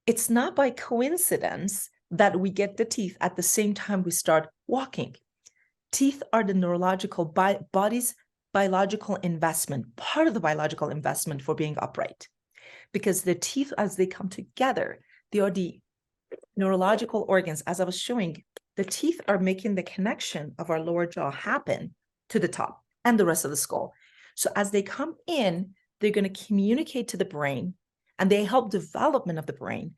it's not by coincidence that we get the teeth at the same time we start walking. Teeth are the neurological body's biological investment, part of the biological investment for being upright. Because the teeth, as they come together, they are the neurological organs. As I was showing, the teeth are making the connection of our lower jaw happen to the top and the rest of the skull. So as they come in, they're going to communicate to the brain, and they help development of the brain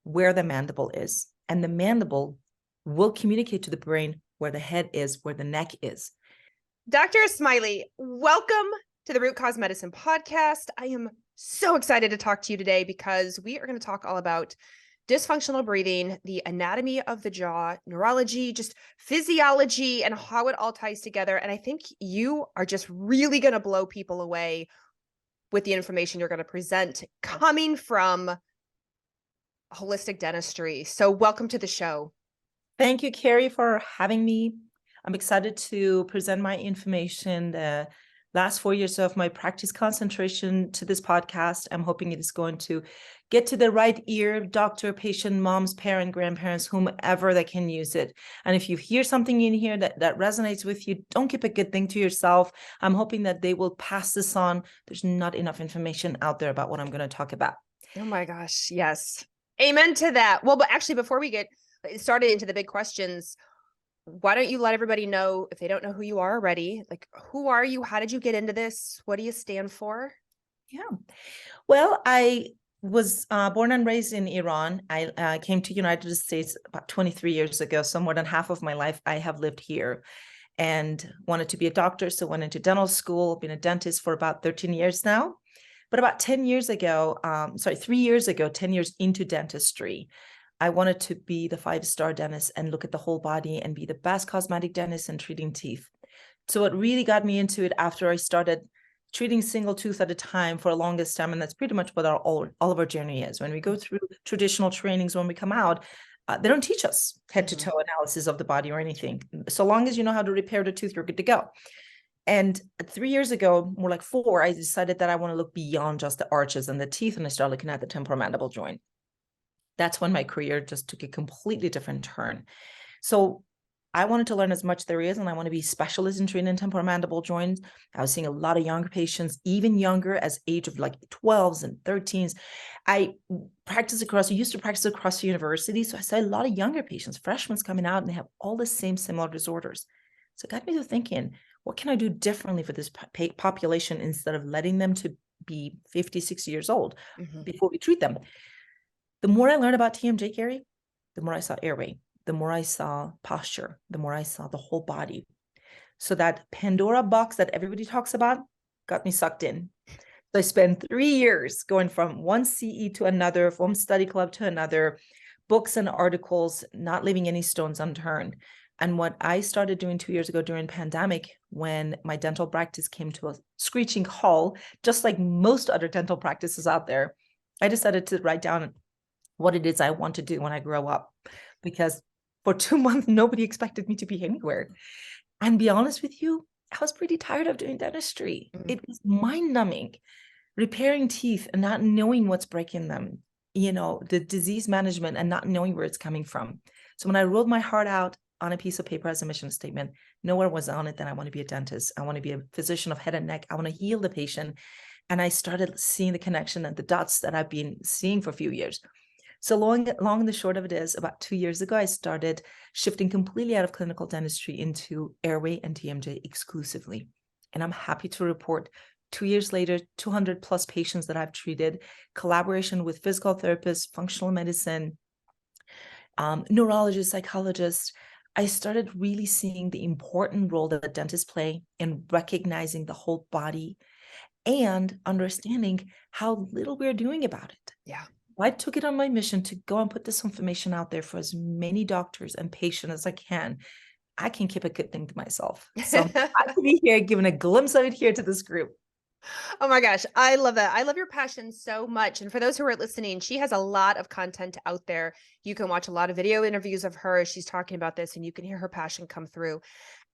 where the mandible is. And the mandible will communicate to the brain where the head is, where the neck is. Dr. Esmaili, welcome to the Root Cause Medicine podcast. I am so excited to talk to you today because we are going to talk all about dysfunctional breathing, the anatomy of the jaw, neurology, just physiology, and how it all ties together. And I think you are just really going to blow people away with the information you're going to present coming from holistic dentistry. So welcome to the show. Thank you, Carrie, for having me. I'm excited to present my information, the last 4 years of my practice concentration to this podcast. I'm hoping it is going to get to the right ear, doctor, patient, moms, parent, grandparents, whomever that can use it. And if you hear something in here that resonates with you, don't keep a good thing to yourself. I'm hoping that they will pass this on. There's not enough information out there about what I'm going to talk about. Oh my gosh, yes. Amen to that. Well, but actually, before we get started into the big questions, why don't you let everybody know, if they don't know who you are already, like, who are you? How did you get into this? What do you stand for? Yeah. Well, I was born and raised in Iran. I came to United States about 23 years ago. So more than half of my life, I have lived here and wanted to be a doctor. So went into dental school, been a dentist for about 13 years now. But about 10 years ago, 3 years ago, 10 years into dentistry, I wanted to be the 5-star dentist and look at the whole body and be the best cosmetic dentist and treating teeth. So what really got me into it after I started treating single tooth at a time for the longest time, and that's pretty much what all of our journey is. When we go through traditional trainings, when we come out, they don't teach us head to toe analysis of the body or anything. So long as you know how to repair the tooth, you're good to go. And 3 years ago, more like 4, I decided that I want to look beyond just the arches and the teeth, and I started looking at the temporomandible joint. That's when my career just took a completely different turn. So I wanted to learn as much there is, and I want to be specialist in treating temporomandible joints. I was seeing a lot of younger patients, even younger, as age of like 12s and 13s. I used to practice across the university. So I saw a lot of younger patients, freshmen coming out, and they have all the same similar disorders. So it got me to thinking, what can I do differently for this population instead of letting them to be 50, 60 years old before we treat them? The more I learned about TMJ, Gary, the more I saw airway, the more I saw posture, the more I saw the whole body. So that Pandora box that everybody talks about got me sucked in. So I spent 3 years going from one CE to another, from study club to another, books and articles, not leaving any stones unturned. And what I started doing 2 years ago during pandemic, when my dental practice came to a screeching halt, just like most other dental practices out there, I decided to write down what it is I want to do when I grow up, because for 2 months, nobody expected me to be anywhere. And be honest with you, I was pretty tired of doing dentistry. It was mind-numbing, repairing teeth and not knowing what's breaking them, the disease management and not knowing where it's coming from. So when I wrote my heart out on a piece of paper as a mission statement, nowhere was on it that I want to be a dentist. I want to be a physician of head and neck. I want to heal the patient. And I started seeing the connection and the dots that I've been seeing for a few years. So long and the short of it is, about 2 years ago, I started shifting completely out of clinical dentistry into airway and TMJ exclusively. And I'm happy to report 2 years later, 200 plus patients that I've treated, collaboration with physical therapists, functional medicine, neurologists, psychologists. I started really seeing the important role that dentists play in recognizing the whole body and understanding how little we're doing about it. Yeah. I took it on my mission to go and put this information out there for as many doctors and patients as I can. I can keep a good thing to myself. So I'm happy to be here, giving a glimpse of it here to this group. Oh my gosh, I love that. I love your passion so much. And for those who are listening, she has a lot of content out there. You can watch a lot of video interviews of her. She's talking about this, and you can hear her passion come through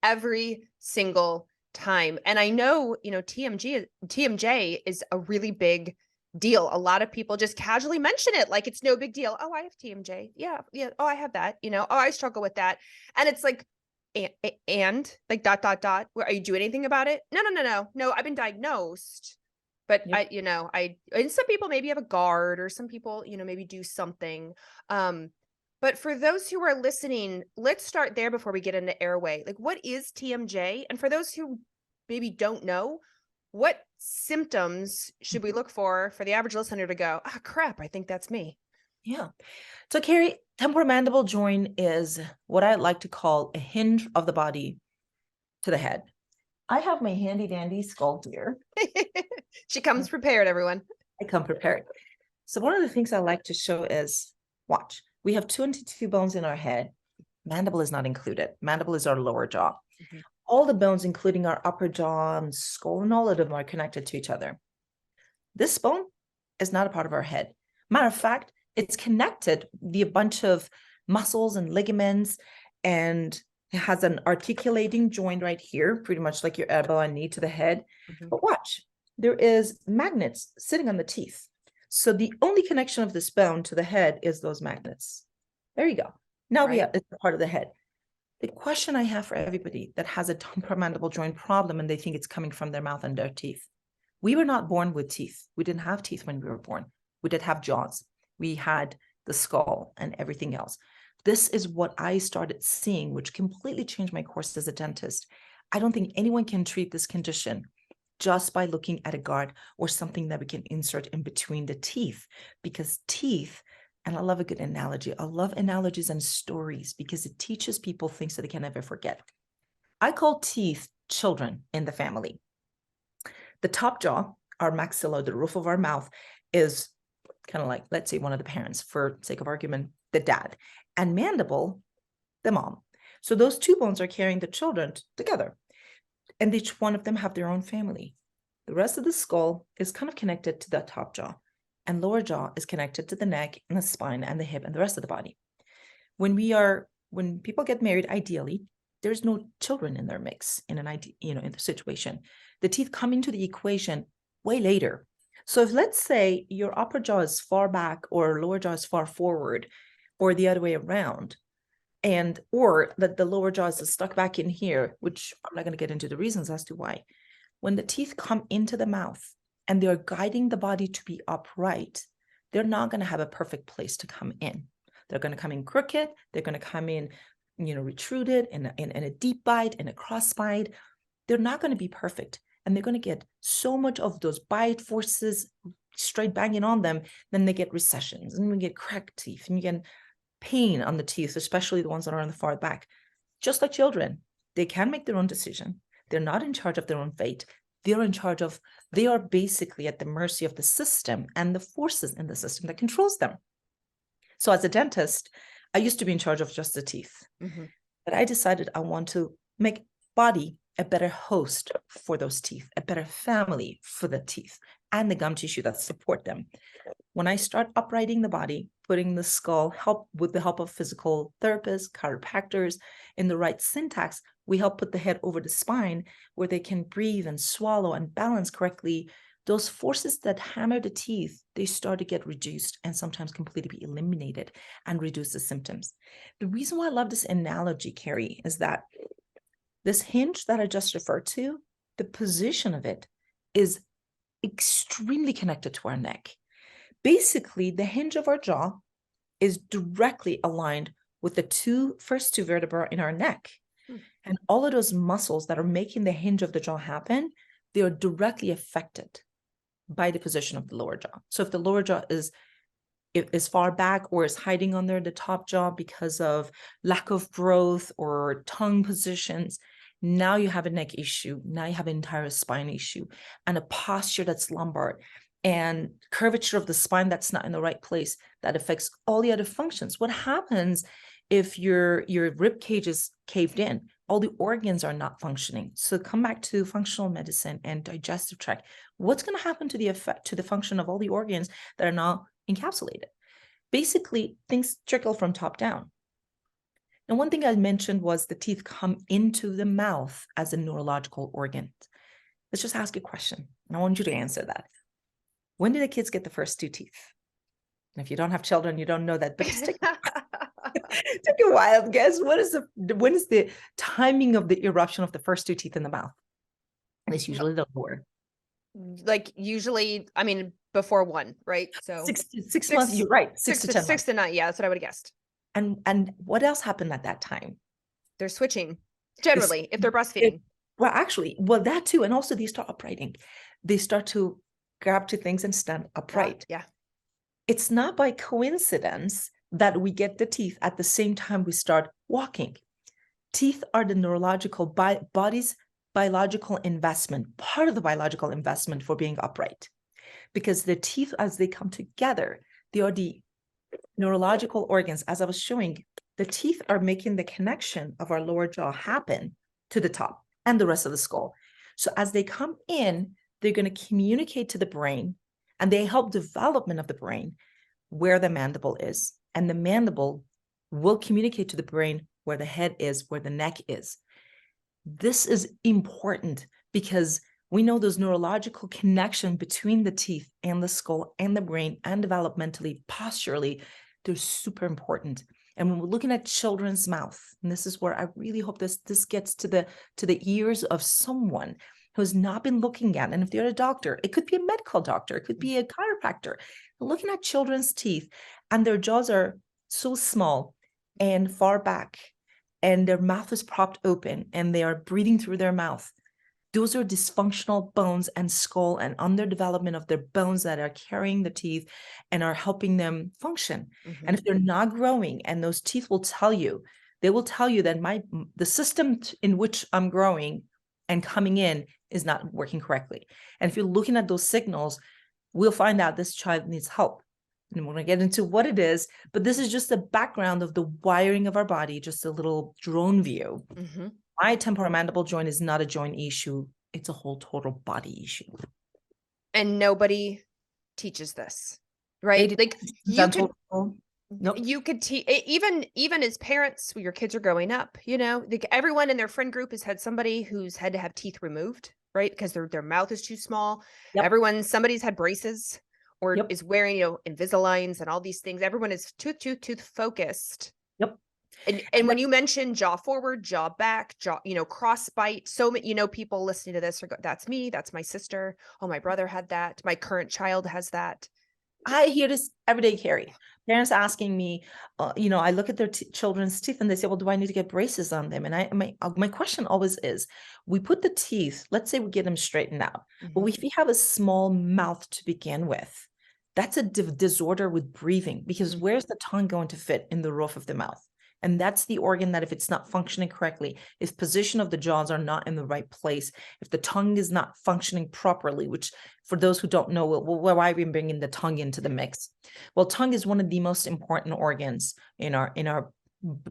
every single time. And I know, TMJ is a really big deal. A lot of people just casually mention it like it's no big deal. Oh, I have TMJ. Yeah. Yeah. Oh, I have that. Oh, I struggle with that. And it's like, and like ... Are you doing anything about it? No, I've been diagnosed. But Yep. and some people maybe have a guard, or some people, maybe do something. But for those who are listening, let's start there before we get into airway. Like, what is TMJ? And for those who maybe don't know, what symptoms should we look for the average listener to go, ah, crap, I think that's me? Yeah. So, Carrie, temporomandible joint is what I like to call a hinge of the body to the head. I have my handy dandy skull here. She comes prepared, everyone. I come prepared. So one of the things I like to show is, watch, we have 22 bones in our head. Mandible is not included. Mandible is our lower jaw. Mm-hmm. All the bones, including our upper jaw and skull, and all of them are connected to each other. This bone is not a part of our head. Matter of fact, it's connected via a bunch of muscles and ligaments, and it has an articulating joint right here, pretty much like your elbow and knee to the head. Mm-hmm. But watch, there is magnets sitting on the teeth. So the only connection of this bone to the head is those magnets. There you go. Now it's a part of the head. The question I have for everybody that has a temporomandible joint problem and they think it's coming from their mouth and their teeth. We were not born with teeth. We didn't have teeth when we were born. We did have jaws. We had the skull and everything else. This is what I started seeing, which completely changed my course as a dentist. I don't think anyone can treat this condition just by looking at a guard or something that we can insert in between the teeth, because teeth, and I love a good analogy. I love analogies and stories because it teaches people things that they can never forget. I call teeth children in the family. The top jaw, our maxilla, the roof of our mouth, is kind of like, let's say, one of the parents, for sake of argument, the dad, and mandible, the mom. So those two bones are carrying the children together, and each one of them have their own family. The rest of the skull is kind of connected to the top jaw, and lower jaw is connected to the neck and the spine and the hip and the rest of the body. When people get married, ideally, there's no children in their mix in the situation. The teeth come into the equation way later. So if, let's say, your upper jaw is far back or lower jaw is far forward, or the other way around, or that the lower jaw is stuck back in here, which I'm not going to get into the reasons as to why. When the teeth come into the mouth and they're guiding the body to be upright, they're not going to have a perfect place to come in. They're going to come in crooked. They're going to come in, retruded, in a deep bite, in a cross bite. They're not going to be perfect. And they're going to get so much of those bite forces straight banging on them, then they get recessions, and we get cracked teeth, and you get pain on the teeth, especially the ones that are on the far back. Just like children, they can make their own decision. They're not in charge of their own fate. They are basically at the mercy of the system and the forces in the system that controls them. So as a dentist, I used to be in charge of just the teeth, but I decided I want to make body a better host for those teeth, a better family for the teeth and the gum tissue that support them. When I start uprighting the body, putting the skull, with the help of physical therapists, chiropractors, in the right syntax, we help put the head over the spine where they can breathe and swallow and balance correctly. Those forces that hammer the teeth, they start to get reduced and sometimes completely be eliminated and reduce the symptoms. The reason why I love this analogy, Carrie, is that this hinge that I just referred to, the position of it is extremely connected to our neck. Basically, the hinge of our jaw is directly aligned with the first two vertebrae in our neck. And all of those muscles that are making the hinge of the jaw happen, they are directly affected by the position of the lower jaw. So if the lower jaw is far back or is hiding under the top jaw because of lack of growth or tongue positions, now you have a neck issue. Now you have an entire spine issue and a posture that's lumbar and curvature of the spine that's not in the right place that affects all the other functions. What happens if your rib cage is caved in? All the organs are not functioning. So come back to functional medicine and digestive tract. What's going to happen to the function of all the organs that are not encapsulated? Basically, things trickle from top down. And one thing I mentioned was the teeth come into the mouth as a neurological organ. Let's just ask a question, and I want you to answer that. When do the kids get the first 2 teeth? And if you don't have children, you don't know that, but just take a wild guess. When is the timing of the eruption of the first 2 teeth in the mouth? And it's usually the lower. Like usually, I mean, before 1, right? So 6 months, you're right. 6 to 10 months. 6 to 9. Yeah, that's what I would have guessed. And what else happened at that time? They're switching generally if they're breastfeeding. Well, actually, that too. And also they start uprighting. They start to grab to things and stand upright. Yeah. It's not by coincidence that we get the teeth at the same time we start walking. Teeth are the neurological body's biological investment, part of the biological investment for being upright. Because the teeth, as they come together, they are the neurological organs. As I was showing, the teeth are making the connection of our lower jaw happen to the top and the rest of the skull. So as they come in, they're going to communicate to the brain, and they help development of the brain where the mandible is. And the mandible will communicate to the brain where the head is, where the neck is. This is important because we know those neurological connection between the teeth and the skull and the brain, and developmentally, posturally, they're super important. And when we're looking at children's mouth, and this is where I really hope this gets to the ears of someone who has not been looking at, and if they're a doctor, it could be a medical doctor, it could be a chiropractor, looking at children's teeth, and their jaws are so small and far back, and their mouth is propped open, and they are breathing through their mouth. Those are dysfunctional bones and skull and underdevelopment of their bones that are carrying the teeth and are helping them function. And if they're not growing, and those teeth will tell you, they will tell you that the system in which I'm growing and coming in is not working correctly. And if you're looking at those signals, we'll find out this child needs help. And we're going to get into what it is, but this is just the background of the wiring of our body, just a little drone view. My temporomandible joint is not a joint issue. It's a whole total body issue. And nobody teaches this, right? Like you could teach, even as parents, when your kids are growing up, like everyone in their friend group has had somebody who's had to have teeth removed, right? Because their mouth is too small. Somebody's had braces or is wearing, Invisaligns and all these things. Everyone is tooth focused. And when you mention jaw forward, jaw back, cross bite, so many, people listening to this that's me, that's my sister. Oh, my brother had that. My current child has that. I hear this every day, Carrie. Parents asking me, I look at their children's teeth and they say, well, do I need to get braces on them? And my question always is, we put the teeth, let's say we get them straightened out, but if we have a small mouth to begin with, that's a disorder with breathing, because where's the tongue going to fit in the roof of the mouth? And that's the organ that if it's not functioning correctly, if position of the jaws are not in the right place, if the tongue is not functioning properly, which for those who don't know, why are we bringing the tongue into the mix? Well, tongue is one of the most important organs in our,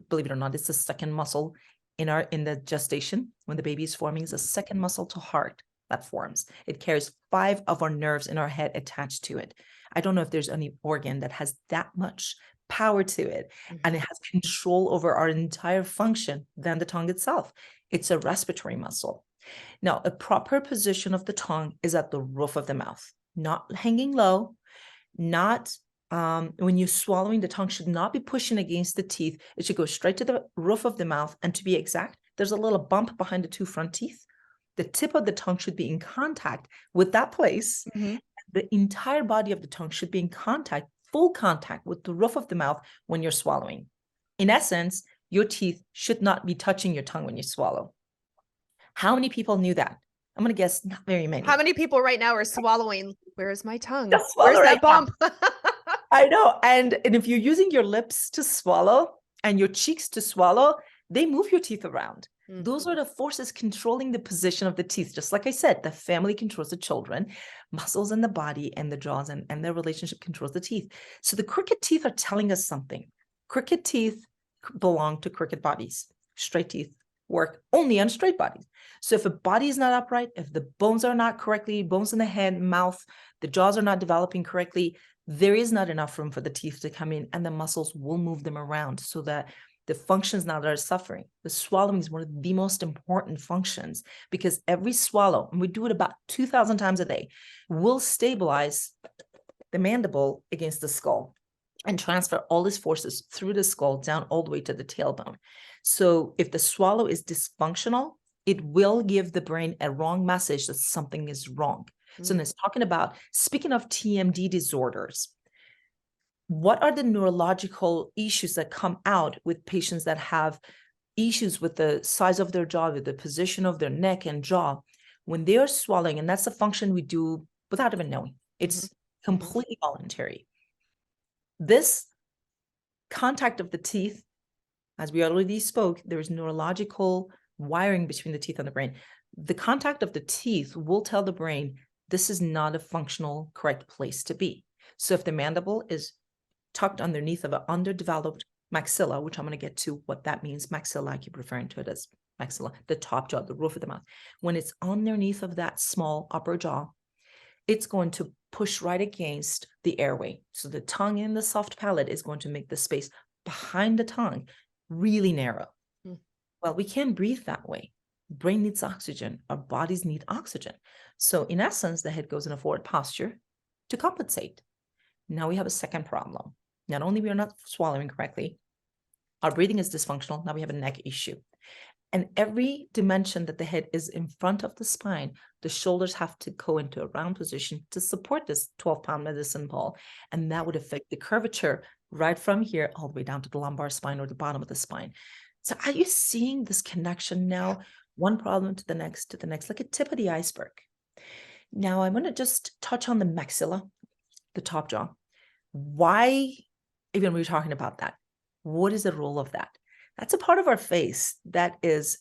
believe it or not, it's the second muscle in the gestation. When the baby is forming, is a second muscle to heart that forms. It carries 5 of our nerves in our head attached to it. I don't know if there's any organ that has that much power to it, and it has control over our entire function than the tongue itself. It's a respiratory muscle. Now, a proper position of the tongue is at the roof of the mouth, not hanging low, not when you're swallowing, the tongue should not be pushing against the teeth. It should go straight to the roof of the mouth. And to be exact, there's a little bump behind the 2 front teeth. The tip of the tongue should be in contact with that place. The entire body of the tongue should be in contact, full contact with the roof of the mouth when you're swallowing. In essence, your teeth should not be touching your tongue when you swallow. How many people knew that? I'm going to guess not very many. How many people right now are swallowing? Where's my tongue? Where's that bump? I know. And if you're using your lips to swallow and your cheeks to swallow, they move your teeth around. Those are the forces controlling the position of the teeth. Just like I said, the family controls the children, muscles in the body and the jaws and their relationship controls the teeth. So the crooked teeth are telling us something. Crooked teeth belong to crooked bodies. Straight teeth work only on straight bodies. So if a body is not upright, if the bones are not correctly, bones in the head, mouth, the jaws are not developing correctly, there is not enough room for the teeth to come in, and the muscles will move them around so that the functions now that are suffering. The swallowing is one of the most important functions, because every swallow, and we do it about 2,000 times a day, will stabilize the mandible against the skull and transfer all these forces through the skull down all the way to the tailbone. So if the swallow is dysfunctional, it will give the brain a wrong message that something is wrong. So it's talking about, speaking of TMD disorders, what are the neurological issues that come out with patients that have issues with the size of their jaw, with the position of their neck and jaw, when they are swallowing? And that's a function we do without even knowing. It's completely voluntary. This contact of the teeth, as we already spoke, there's neurological wiring between the teeth and the brain. The contact of the teeth will tell the brain, this is not a functional, correct place to be. So if the mandible is tucked underneath of an underdeveloped maxilla, which I'm going to get to what that means, maxilla, I keep referring to it as maxilla, the top jaw, the roof of the mouth. When it's underneath of that small upper jaw, it's going to push right against the airway. So the tongue in the soft palate is going to make the space behind the tongue really narrow. Well, we can't breathe that way. Brain needs oxygen. Our bodies need oxygen. So in essence, the head goes in a forward posture to compensate. Now we have a second problem. Not only we are not swallowing correctly, our breathing is dysfunctional. Now we have a neck issue. And every dimension that the head is in front of the spine, the shoulders have to go into a round position to support this 12-pound medicine ball. And that would affect the curvature right from here all the way down to the lumbar spine or the bottom of the spine. So are you seeing this connection now? One problem to the next, like a tip of the iceberg. Now I'm going to just touch on the maxilla, the top jaw. Why, even we were talking about that, what is the role of that? That's a part of our face that is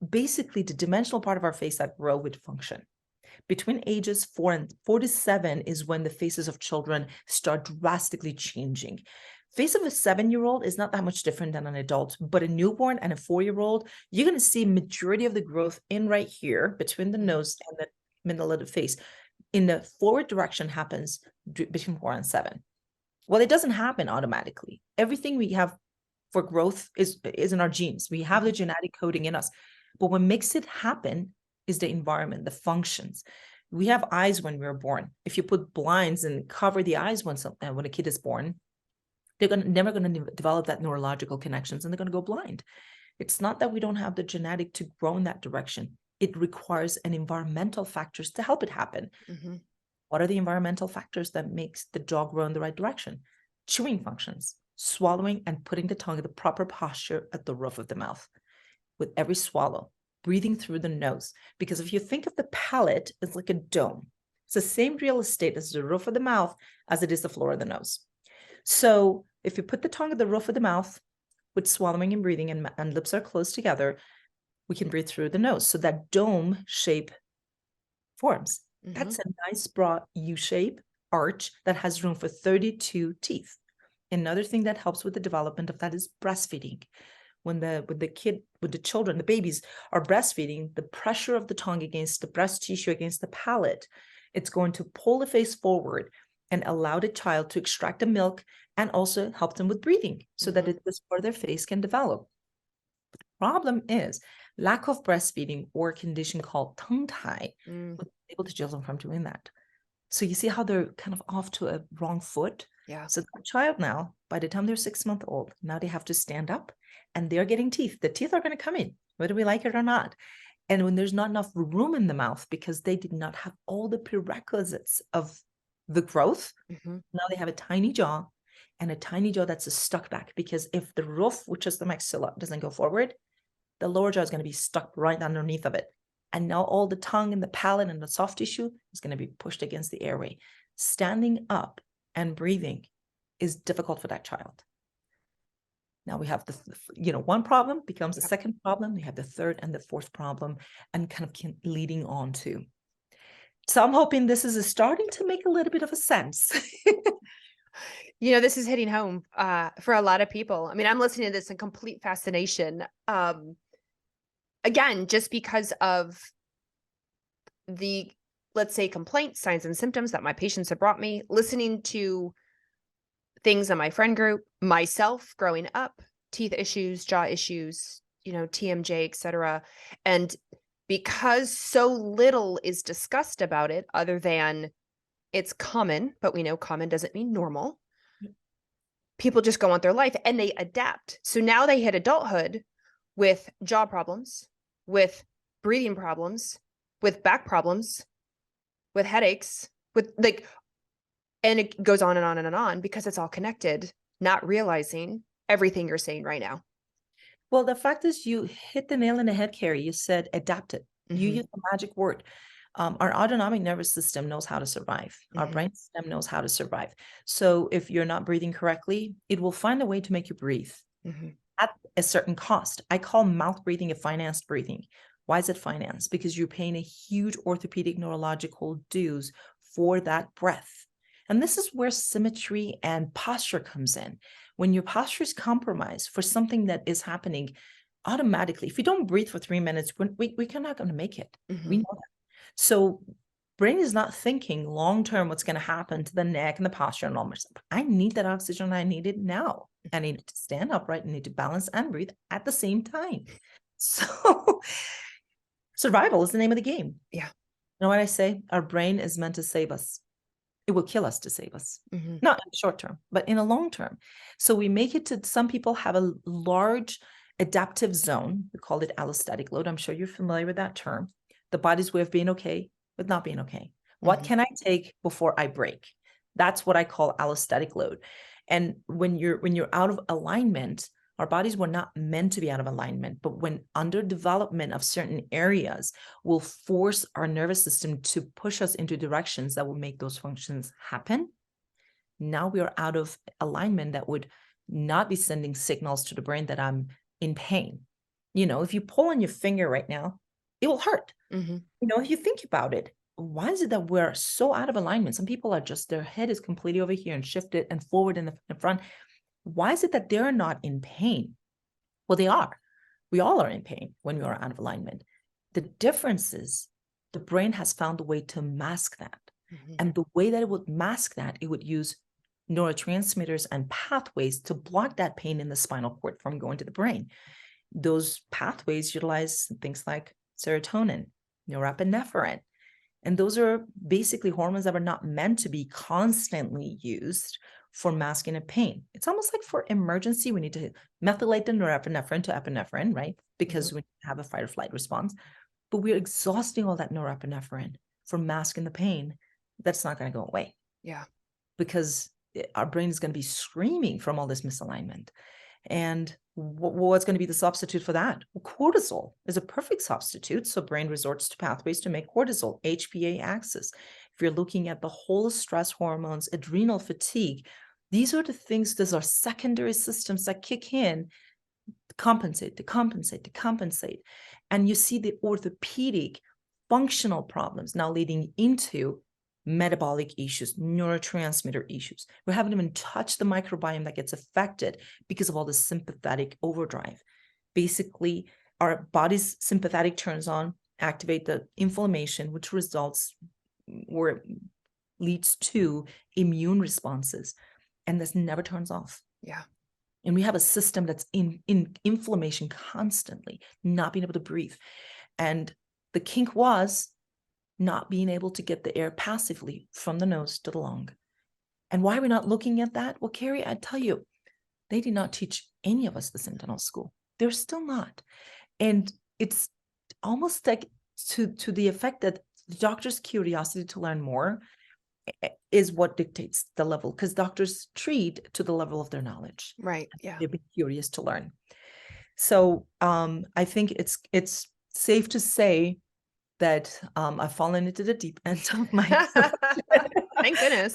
basically the dimensional part of our face that grow with function. Between ages 4 to 7 is when the faces of children start drastically changing. Face of a 7-year-old is not that much different than an adult, but a newborn and a 4-year-old, you're going to see majority of the growth in right here between the nose and the middle of the face. In the forward direction happens between 4 and 7. Well, it doesn't happen automatically. Everything we have for growth is in our genes. We have the genetic coding in us. But what makes it happen is the environment, the functions. We have eyes when we're born. If you put blinds and cover the eyes when a kid is born, they're never going to develop that neurological connections and they're going to go blind. It's not that we don't have the genetic to grow in that direction. It requires an environmental factors to help it happen. What are the environmental factors that makes the jaw grow in the right direction? Chewing functions, swallowing and putting the tongue in the proper posture at the roof of the mouth. With every swallow, breathing through the nose. Because if you think of the palate, it's like a dome. It's the same real estate as the roof of the mouth as it is the floor of the nose. So if you put the tongue at the roof of the mouth with swallowing and breathing and lips are closed together, we can breathe through the nose. So that dome shape forms. That's a nice broad U shape arch that has room for 32 teeth. Another thing that helps with the development of that is breastfeeding. When the children, the babies are breastfeeding, the pressure of the tongue against the breast tissue, against the palate, it's going to pull the face forward and allow the child to extract the milk and also help them with breathing so that this part of their face can develop. The problem is lack of breastfeeding or a condition called tongue tie was able to jail them from doing that. So you see how they're kind of off to a wrong foot? Yeah. So the child now, by the time they're 6 months old, now they have to stand up and they're getting teeth. The teeth are going to come in, whether we like it or not. And when there's not enough room in the mouth because they did not have all the prerequisites of the growth, now they have a tiny jaw and a tiny jaw that's stuck back, because if the roof, which is the maxilla, doesn't go forward, the lower jaw is going to be stuck right underneath of it. And now all the tongue and the palate and the soft tissue is going to be pushed against the airway. Standing up and breathing is difficult for that child. Now we have one problem becomes the second problem. We have the third and the fourth problem, and kind of leading on to. So I'm hoping this is starting to make a little bit of a sense. This is hitting home for a lot of people. I mean, I'm listening to this in complete fascination. Again, just because of the, let's say, complaints, signs and symptoms that my patients have brought me, listening to things in my friend group, myself growing up, teeth issues, jaw issues, TMJ, etc. And because so little is discussed about it, other than it's common, but we know common doesn't mean normal, people just go on their life and they adapt. So now they hit adulthood with jaw problems, with breathing problems, with back problems, with headaches, and it goes on and on and on because it's all connected, not realizing everything you're saying right now. Well, the fact is you hit the nail in the head, Carrie. You said adapted. You used the magic word. Our autonomic nervous system knows how to survive. Our brain system knows how to survive. So if you're not breathing correctly, it will find a way to make you breathe at a certain cost. I call mouth breathing a financed breathing. Why is it financed? Because you're paying a huge orthopedic neurological dues for that breath. And this is where symmetry and posture comes in. When your posture is compromised for something that is happening automatically, if you don't breathe for 3 minutes, we're not going to make it. We know that. So brain is not thinking long-term what's going to happen to the neck and the posture and all my stuff. I need that oxygen. I need it now. I need to stand upright. I need to balance and breathe at the same time. So survival is the name of the game. Yeah. You know what I say? Our brain is meant to save us. It will kill us to save us. Not in the short term, but in a long term. So we make it to, some people have a large adaptive zone. We call it allostatic load. I'm sure you're familiar with that term. The body's way of being okay with not being okay. What can I take before I break? That's what I call allostatic load. And when you're out of alignment, our bodies were not meant to be out of alignment, but when under development of certain areas will force our nervous system to push us into directions that will make those functions happen. Now we are out of alignment that would not be sending signals to the brain that I'm in pain. If you pull on your finger right now, it will hurt. If you think about it, why is it that we're so out of alignment? Some people are just, their head is completely over here and shifted and forward in the front. Why is it that they're not in pain? Well, they are. We all are in pain when we are out of alignment. The difference is the brain has found a way to mask that. And the way that it would mask that, it would use neurotransmitters and pathways to block that pain in the spinal cord from going to the brain. Those pathways utilize things like serotonin, norepinephrine. And those are basically hormones that are not meant to be constantly used for masking of pain. It's almost like for emergency, we need to methylate the norepinephrine to epinephrine, right? Because we have a fight or flight response. But we're exhausting all that norepinephrine for masking the pain. That's not going to go away. Yeah. Because our brain is going to be screaming from all this misalignment. And what's going to be the substitute for that? Well, cortisol is a perfect substitute. So brain resorts to pathways to make cortisol, HPA axis. If you're looking at the whole stress hormones, adrenal fatigue, these are the things, those are secondary systems that kick in to compensate. And you see the orthopedic functional problems now leading into metabolic issues, neurotransmitter issues. We haven't even touched the microbiome that gets affected because of all the sympathetic overdrive. Basically, our body's sympathetic turns on, activate the inflammation, which results or leads to immune responses. And this never turns off. Yeah. And we have a system that's in inflammation constantly, not being able to breathe. And the kink was not being able to get the air passively from the nose to the lung. And why are we not looking at that? Well, Carrie, I tell you, they did not teach any of us this in dental school. They're still not. And it's almost like to the effect that the doctor's curiosity to learn more is what dictates the level, because doctors treat to the level of their knowledge. Right. Yeah. They've been curious to learn. So I think it's safe to say that I've fallen into the deep end of my Thank goodness.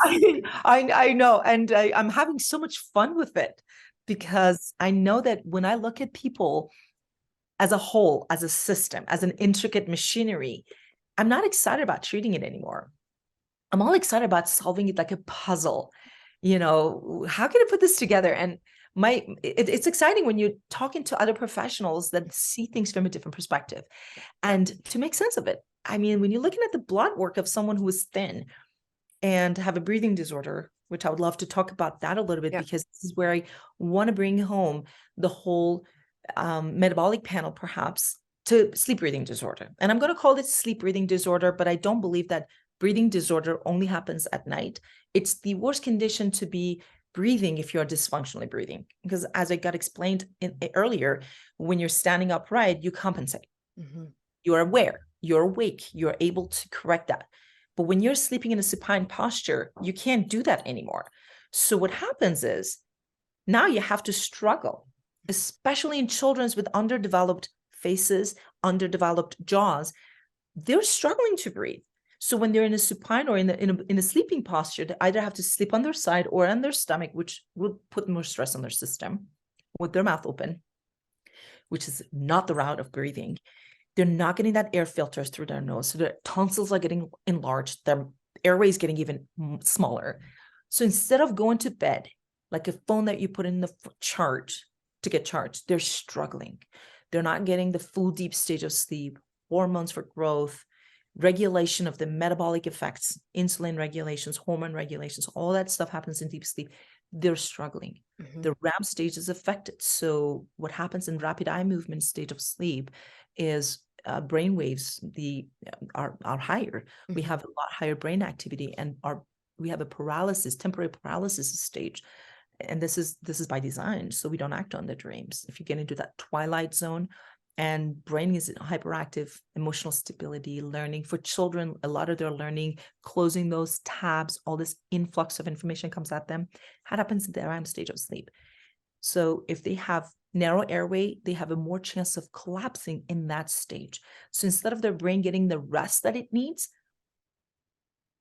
I know. And I'm having so much fun with it because I know that when I look at people as a whole, as a system, as an intricate machinery, I'm not excited about treating it anymore. I'm all excited about solving it like a puzzle. How can I put this together? And it's exciting when you're talking to other professionals that see things from a different perspective and to make sense of it. I mean, when you're looking at the blood work of someone who is thin and have a breathing disorder, which I would love to talk about that a little bit, Yeah. because this is where I want to bring home the whole metabolic panel, perhaps, to sleep breathing disorder. And I'm going to call it sleep breathing disorder, but I don't believe that breathing disorder only happens at night. It's the worst condition to be breathing if you're dysfunctionally breathing, because as I got explained earlier, when you're standing upright, you compensate. Mm-hmm. You're aware, you're awake, you're able to correct that. But when you're sleeping in a supine posture, you can't do that anymore. So what happens is now you have to struggle, especially in children with underdeveloped faces, underdeveloped jaws. They're struggling to breathe. So when they're in a supine or in a sleeping posture, they either have to sleep on their side or on their stomach, which will put more stress on their system, with their mouth open, which is not the route of breathing. They're not getting that air filters through their nose. So their tonsils are getting enlarged. Their airway is getting even smaller. So instead of going to bed, like a phone that you put in the charge to get charged, they're struggling. They're not getting the full deep stage of sleep, hormones for growth, regulation of the metabolic effects, insulin regulations, hormone regulations, all that stuff happens in deep sleep. They're struggling. Mm-hmm. The REM stage is affected. So what happens in rapid eye movement state of sleep is brain waves are higher. Mm-hmm. We have a lot higher brain activity, and we have a temporary paralysis stage. And this is by design, so we don't act on the dreams. If you get into that twilight zone, and brain is hyperactive, emotional stability, learning for children, a lot of their learning, closing those tabs, all this influx of information comes at them. That happens in the REM stage of sleep. So if they have narrow airway, they have a more chance of collapsing in that stage. So instead of their brain getting the rest that it needs,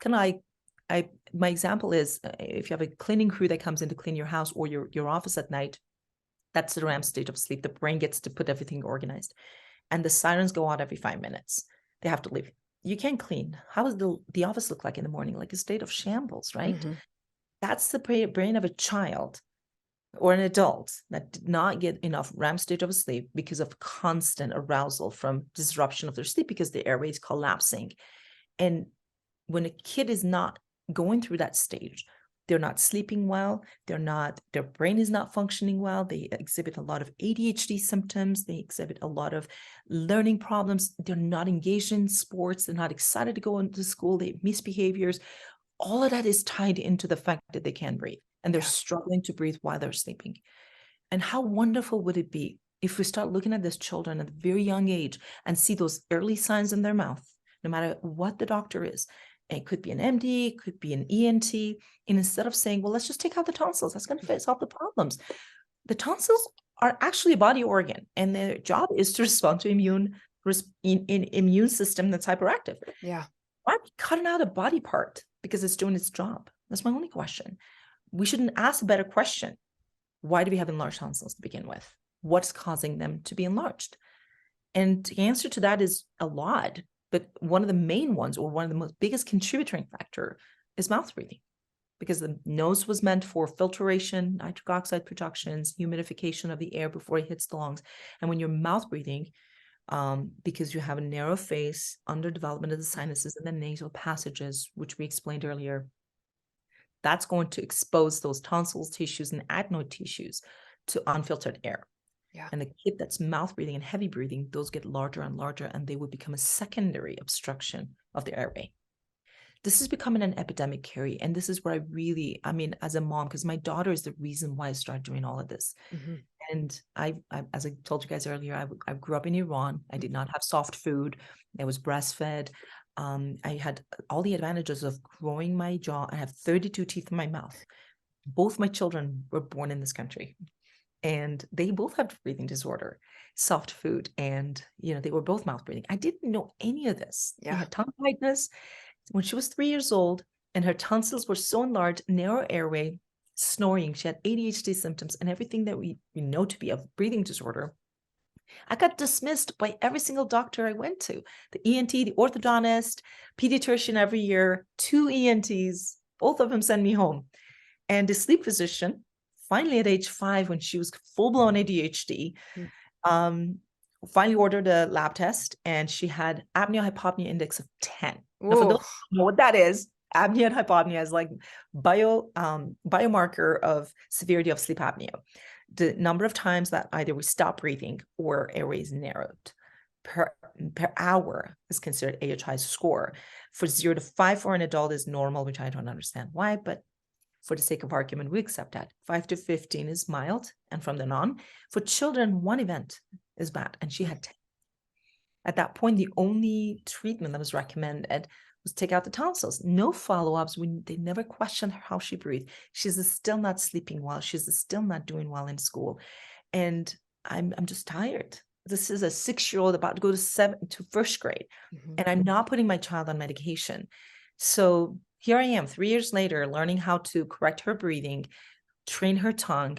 my example is, if you have a cleaning crew that comes in to clean your house or your office at night, that's the REM stage of sleep. The brain gets to put everything organized, and the sirens go out every 5 minutes. They have to leave. You can't clean. How does the office look like in the morning? Like a state of shambles, right? Mm-hmm. That's the brain of a child or an adult that did not get enough REM stage of sleep because of constant arousal from disruption of their sleep, because the airway is collapsing. And when a kid is not going through that stage, they're not sleeping well, their brain is not functioning well, they exhibit a lot of ADHD symptoms, they exhibit a lot of learning problems, they're not engaged in sports, they're not excited to go into school, they have misbehaviors. All of that is tied into the fact that they can't breathe, and they're struggling to breathe while they're sleeping. And how wonderful would it be if we start looking at these children at a very young age and see those early signs in their mouth, no matter what the doctor is. It could be an MD, it could be an ENT. And instead of saying, well, let's just take out the tonsils, that's going to solve the problems. The tonsils are actually a body organ, and their job is to respond to immune system that's hyperactive. Yeah. Why are we cutting out a body part because it's doing its job? That's my only question. We shouldn't ask a better question. Why do we have enlarged tonsils to begin with? What's causing them to be enlarged? And the answer to that is a lot. But one of the main ones, or one of the most biggest contributing factor, is mouth breathing, because the nose was meant for filtration, nitric oxide productions, humidification of the air before it hits the lungs. And when you're mouth breathing, because you have a narrow face, underdevelopment of the sinuses and the nasal passages, which we explained earlier, that's going to expose those tonsils tissues and adenoid tissues to unfiltered air. Yeah. And the kid that's mouth breathing and heavy breathing, those get larger and larger, and they would become a secondary obstruction of the airway. This is becoming an epidemic, Carrie. And this is where as a mom, because my daughter is the reason why I started doing all of this. Mm-hmm. And I, as I told you guys earlier, I grew up in Iran. I did not have soft food. I was breastfed. I had all the advantages of growing my jaw. I have 32 teeth in my mouth. Both my children were born in this country. And they both had breathing disorder, soft food, and they were both mouth breathing. I didn't know any of this. Yeah. They had tongue tightness when she was 3 years old, and her tonsils were so enlarged, narrow airway, snoring. She had ADHD symptoms and everything that we know to be a breathing disorder. I got dismissed by every single doctor I went to, the ENT, the orthodontist, pediatrician every year, 2 ENTs, both of them send me home. And the sleep physician, finally at age 5, when she was full-blown ADHD, finally ordered a lab test, and she had apnea-hypopnea index of 10. Now, for those who know what that is, apnea and hypopnea is like biomarker of severity of sleep apnea. The number of times that either we stop breathing or airway is narrowed per hour is considered AHI score. For 0 to 5 for an adult is normal, which I don't understand why, but for the sake of argument, we accept that. 5 to 15 is mild, and from then on, for children, 1 event is bad, and she had 10. At that point, the only treatment that was recommended was take out the tonsils. No follow-ups. They never questioned how she breathed. She's still not sleeping well. She's still not doing well in school. And I'm just tired. This is a 6-year-old about to go to first grade. And I'm not putting my child on medication. So here I am 3 years later, learning how to correct her breathing, train her tongue,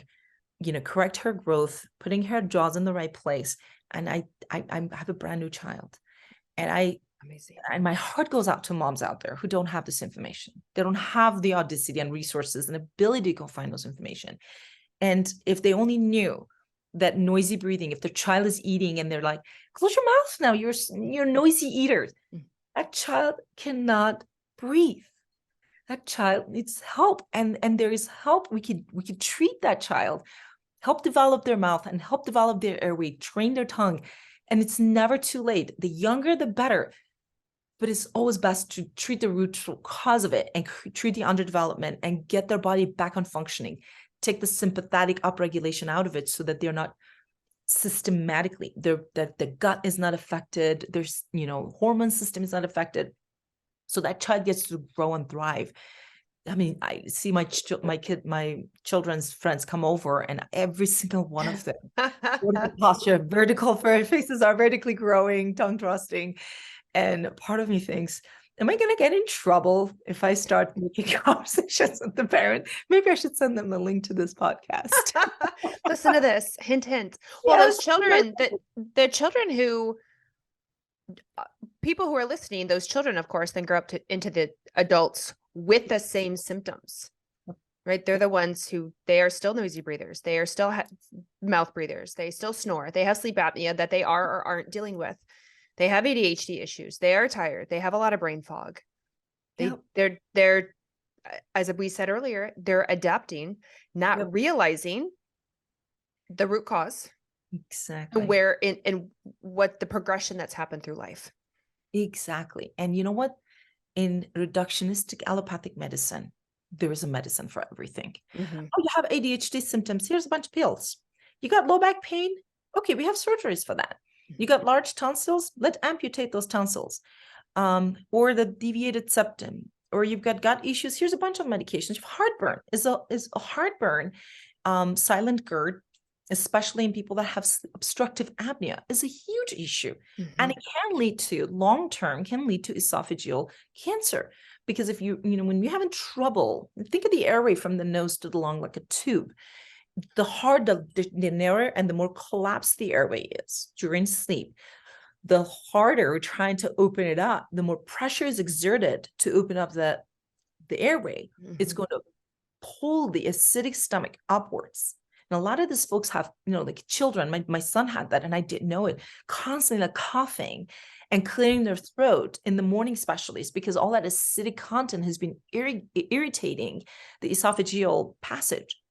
correct her growth, putting her jaws in the right place. And I have a brand new child. And amazing. And my heart goes out to moms out there who don't have this information. They don't have the audacity and resources and ability to go find those information. And if they only knew that noisy breathing, if their child is eating and they're like, close your mouth now, you're noisy eaters. That child cannot breathe. That child needs help. And there is help. We could treat that child, help develop their mouth and help develop their airway, train their tongue. And it's never too late. The younger, the better. But it's always best to treat the root cause of it and treat the underdevelopment and get their body back on functioning. Take the sympathetic upregulation out of it so that they're not systematically, that the gut is not affected. There's, hormone system is not affected. So that child gets to grow and thrive. I mean, I see my children's friends come over, and every single one of them, posture, vertical faces are vertically growing, tongue thrusting. And part of me thinks, am I going to get in trouble if I start making conversations with the parent? Maybe I should send them the link to this podcast. Listen to this, hint, hint. Well, yes. Those children, the children who, people who are listening, those children, of course, then grow up into the adults with the same symptoms, right? They're the ones who, they are still noisy breathers. They are still mouth breathers. They still snore. They have sleep apnea that they are or aren't dealing with. They have ADHD issues. They are tired. They have a lot of brain fog. They're, as we said earlier, they're adapting, not realizing the root cause. Exactly. And where and what the progression that's happened through life. Exactly. And you know what? In reductionistic allopathic medicine, there is a medicine for everything. Oh, you have ADHD symptoms. Here's a bunch of pills. You got low back pain? Okay, we have surgeries for that. You got large tonsils? Let's amputate those tonsils. Or the deviated septum. Or you've got gut issues. Here's a bunch of medications. Heartburn is a heartburn. Silent GERD, especially in people that have obstructive apnea, is a huge issue. And it can lead to, long-term, can lead to esophageal cancer. Because if when you're having trouble, think of the airway from the nose to the lung like a tube. The harder, the narrower and the more collapsed the airway is during sleep, the harder we're trying to open it up, the more pressure is exerted to open up the airway. It's going to pull the acidic stomach upwards. And a lot of these folks have, like children, my son had that, and I didn't know it, constantly like coughing and clearing their throat in the morning, especially because all that acidic content has been irritating the esophageal passage.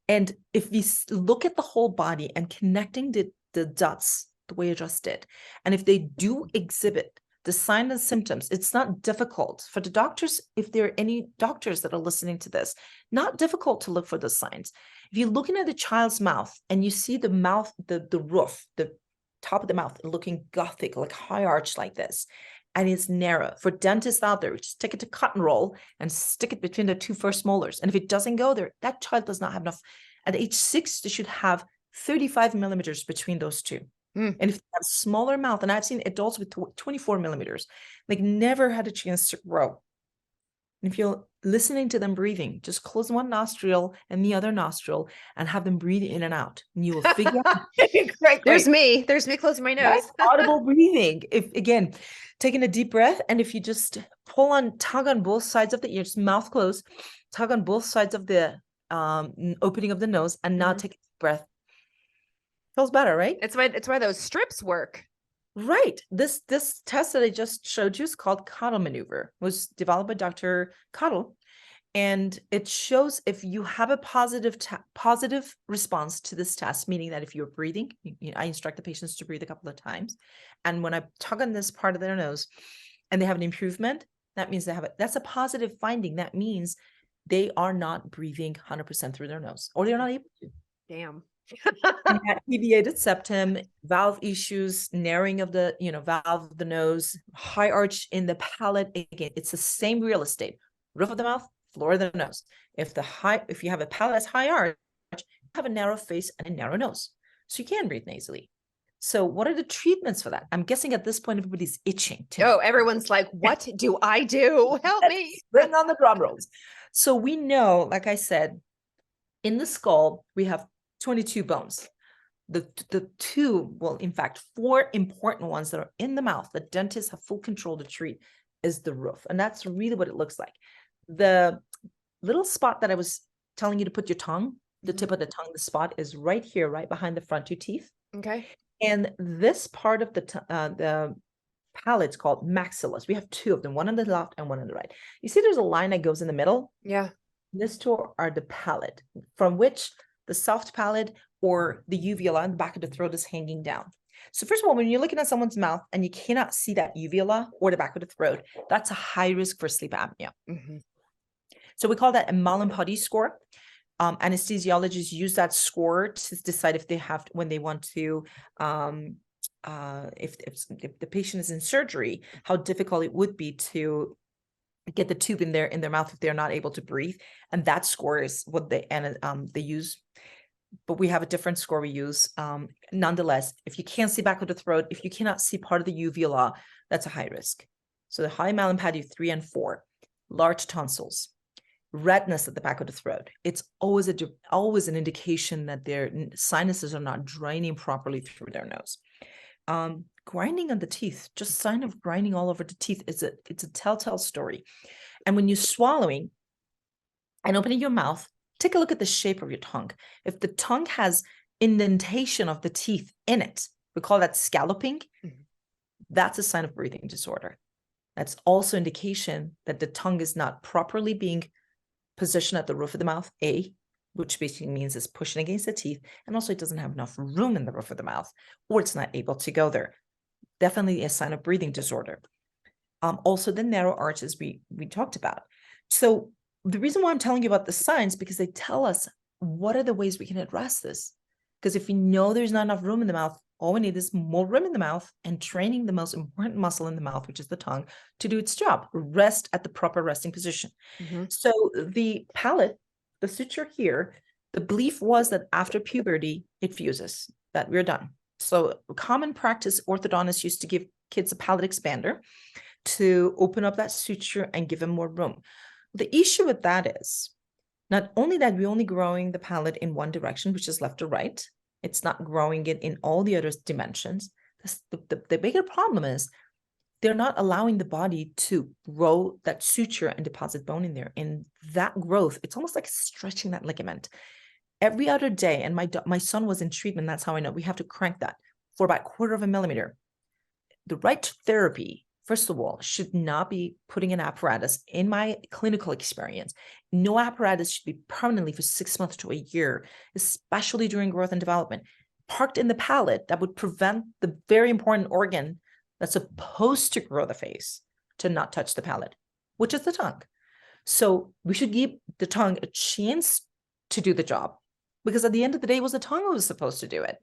And if we look at the whole body and connecting the dots the way I just did, and if they do exhibit the signs and symptoms, it's not difficult for the doctors, if there are any doctors that are listening to this, not difficult to look for the signs. If you're looking at the child's mouth and you see the mouth, the roof, the top of the mouth looking Gothic, like high arch like this, and it's narrow. For dentists out there, just take it to cotton roll and stick it between the 2 first molars. And if it doesn't go there, that child does not have enough. At age 6, they should have 35 millimeters between those two. And if they have a smaller mouth, and I've seen adults with 24 millimeters, like never had a chance to grow. And if you're listening to them breathing, just close one nostril and the other nostril and have them breathe in and out. And you will figure out. There's me closing my nose. Audible breathing. If again, taking a deep breath, and if you just tug on both sides of the ears, mouth closed, tug on both sides of the opening of the nose, and now take a deep breath. Feels better, right? It's why those strips work. Right. This test that I just showed you is called Cottle maneuver. It was developed by Dr. Cottle, and it shows if you have a positive response to this test, meaning that if you're breathing, I instruct the patients to breathe a couple of times, and when I tug on this part of their nose, and they have an improvement, that means that's a positive finding. That means they are not breathing 100% through their nose, or they're not able to. Damn. And that deviated septum, valve issues, narrowing of the valve of the nose, high arch in the palate. Again, it's the same real estate: roof of the mouth, floor of the nose. If you have a palate that's high arch, you have a narrow face and a narrow nose, so you can breathe nasally. So what are the treatments for that? I'm guessing at this point everybody's itching to Oh, everyone's like, what do I do? Help me. bring on the drum rolls. So we know, like I said, in the skull we have 22 bones. The two, well, in fact, 4 important ones that are in the mouth that dentists have full control to treat is the roof. And that's really what it looks like. The little spot that I was telling you to put your tongue, the tip of the tongue, the spot is right here, right behind the front 2 teeth. Okay. And this part of the palate's called maxillas. We have 2 of them, one on the left and one on the right. You see there's a line that goes in the middle? Yeah. These 2 are the palate, from which the soft palate or the uvula in the back of the throat is hanging down. So first of all, when you're looking at someone's mouth and you cannot see that uvula or the back of the throat, that's a high risk for sleep apnea. So we call that a Mallampati score. Anesthesiologists use that score to decide if they have, when they want to, if the patient is in surgery, how difficult it would be to get the tube in their mouth if they're not able to breathe. And that score is what they use. But we have a different score we use. Nonetheless, if you can't see back of the throat, if you cannot see part of the uvula, that's a high risk. So the high Mallampati 3 and 4, large tonsils, redness at the back of the throat. It's always an indication that their sinuses are not draining properly through their nose. Grinding on the teeth, just sign of grinding all over the teeth, it's a telltale story. And when you're swallowing and opening your mouth, take a look at the shape of your tongue. If the tongue has indentation of the teeth in it, we call that scalloping. That's a sign of breathing disorder. That's also indication that the tongue is not properly being positioned at the roof of the mouth, which basically means it's pushing against the teeth, and also it doesn't have enough room in the roof of the mouth, or it's not able to go there. Definitely a sign of breathing disorder. Also the narrow arches we talked about. So the reason why I'm telling you about the signs, because they tell us what are the ways we can address this. Because if we know there's not enough room in the mouth, all we need is more room in the mouth and training the most important muscle in the mouth, which is the tongue, to do its job, rest at the proper resting position. So the palate, the suture here, the belief was that after puberty, it fuses, that we're done. So common practice, orthodontists used to give kids a palate expander to open up that suture and give them more room. The issue with that is not only that we're only growing the palate in one direction, which is left or right, it's not growing it in all the other dimensions. The bigger problem is they're not allowing the body to grow that suture and deposit bone in there. And that growth, it's almost like stretching that ligament. Every other day, and my son was in treatment, that's how I know, we have to crank that for about 1/4 millimeter. The right therapy, first of all, should not be putting an apparatus. In my clinical experience, no apparatus should be permanently for 6 months to a year, especially during growth and development, parked in the palate. That would prevent the very important organ that's supposed to grow the face to not touch the palate, which is the tongue. So we should give the tongue a chance to do the job, because at the end of the day, it was the tongue who was supposed to do it.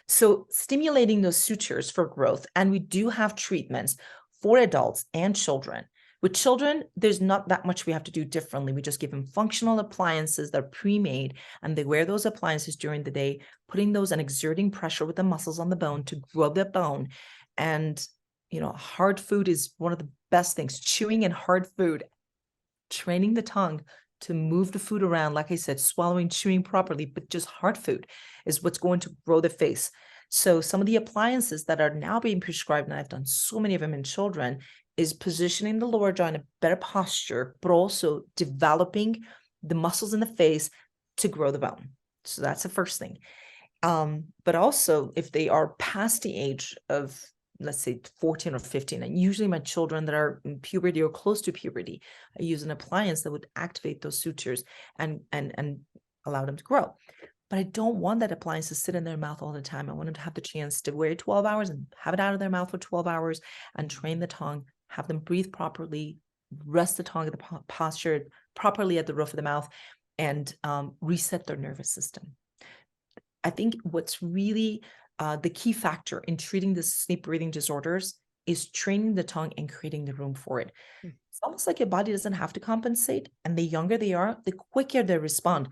So stimulating those sutures for growth, and we do have treatments for adults and children. With children, there's not that much we have to do differently. We just give them functional appliances that are pre-made, and they wear those appliances during the day, putting those and exerting pressure with the muscles on the bone to grow the bone. And, hard food is one of the best things, chewing and hard food, training the tongue to move the food around, like I said, swallowing, chewing properly, but just hard food is what's going to grow the face. So some of the appliances that are now being prescribed, and I've done so many of them in children, is positioning the lower jaw in a better posture, but also developing the muscles in the face to grow the bone. So that's the first thing. But also if they are past the age of, let's say 14 or 15, and usually my children that are in puberty or close to puberty, I use an appliance that would activate those sutures and allow them to grow. But I don't want that appliance to sit in their mouth all the time. I want them to have the chance to wear it 12 hours and have it out of their mouth for 12 hours and train the tongue, have them breathe properly, rest the tongue at the posture properly at the roof of the mouth, and reset their nervous system. I think what's really the key factor in treating the sleep breathing disorders is training the tongue and creating the room for it. It's almost like your body doesn't have to compensate. And the younger they are, the quicker they respond.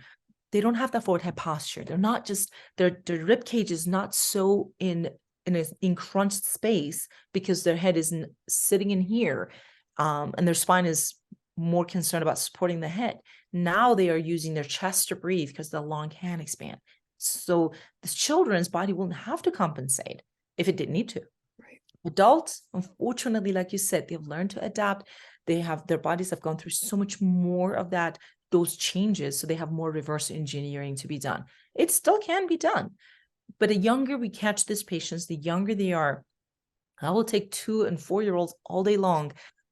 They don't have that forward head posture. They're not just, their rib cage is not so in an encrunched space because their head isn't sitting in here. And their spine is more concerned about supporting the head. Now they are using their chest to breathe because the lung can expand. So the children's body won't have to compensate if it didn't need to. Right. Adults, unfortunately, like you said, they've learned to adapt. Their bodies have gone through so much more of those changes. So they have more reverse engineering to be done. It still can be done. But the younger we catch these patients, the younger they are. I will take 2- and 4-year-olds all day long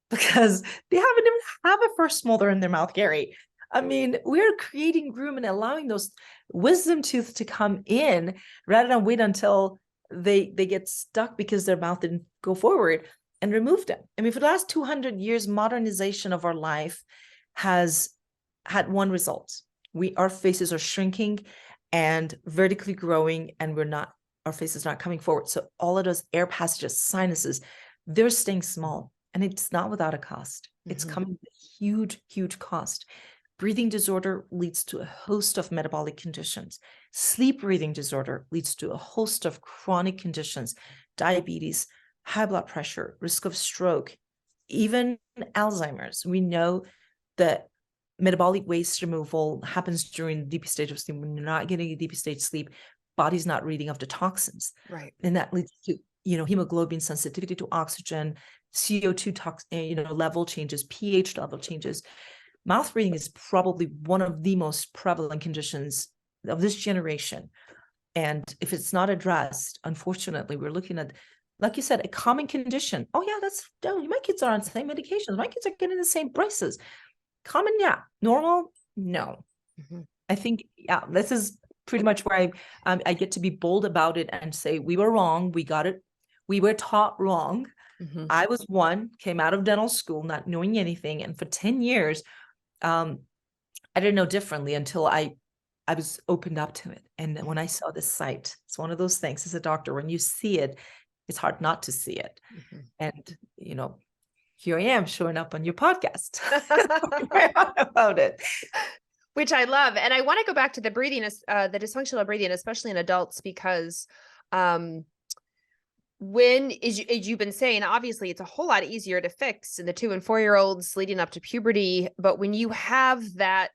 because they haven't even have a first molar in their mouth, Gary. I mean, we're creating room and allowing those wisdom teeth to come in rather than wait until they get stuck because their mouth didn't go forward and remove them. I mean, for the last 200 years, modernization of our life has had one result. Our faces are shrinking and vertically growing, and our face is not coming forward. So all of those air passages, sinuses, they're staying small, and it's not without a cost. It's coming with a huge, huge cost. Breathing disorder leads to a host of metabolic conditions. Sleep breathing disorder leads to a host of chronic conditions, diabetes, high blood pressure, risk of stroke, even Alzheimer's. We know that metabolic waste removal happens during the deep stage of sleep. When you're not getting a deep stage sleep, body's not reading off the toxins. Right. And that leads to, hemoglobin sensitivity to oxygen, CO2 level changes, pH level changes. Mouth breathing is probably one of the most prevalent conditions of this generation. And if it's not addressed, unfortunately, we're looking at, like you said, a common condition. Oh yeah, my kids are on the same medications. My kids are getting the same braces. Common, yeah. Normal, no. I think, yeah, this is pretty much where I get to be bold about it and say, we were wrong. We got it. We were taught wrong. I was came out of dental school, not knowing anything. And for 10 years, I didn't know differently until I was opened up to it. And when I saw this site, it's one of those things as a doctor, when you see it, it's hard not to see it. And, here I am showing up on your podcast about it. Which I love. And I want to go back to the breathing, the dysfunctional breathing, especially in adults, because as you've been saying, obviously it's a whole lot easier to fix in the 2- and 4-year-olds leading up to puberty. But when you have that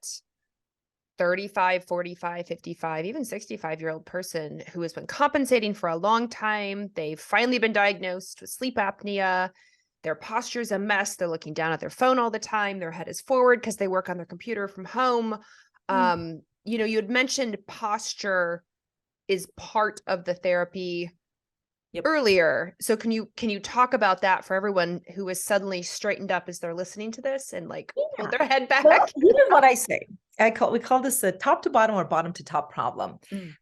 35, 45, 55, even 65-year-old person who has been compensating for a long time, they've finally been diagnosed with sleep apnea, their posture's a mess, they're looking down at their phone all the time, their head is forward because they work on their computer from home. You had mentioned posture is part of the therapy earlier. So can you talk about that for everyone who is suddenly straightened up as they're listening to this and pulled their head back? Well, here's what I say. We call this a top to bottom or bottom to top problem,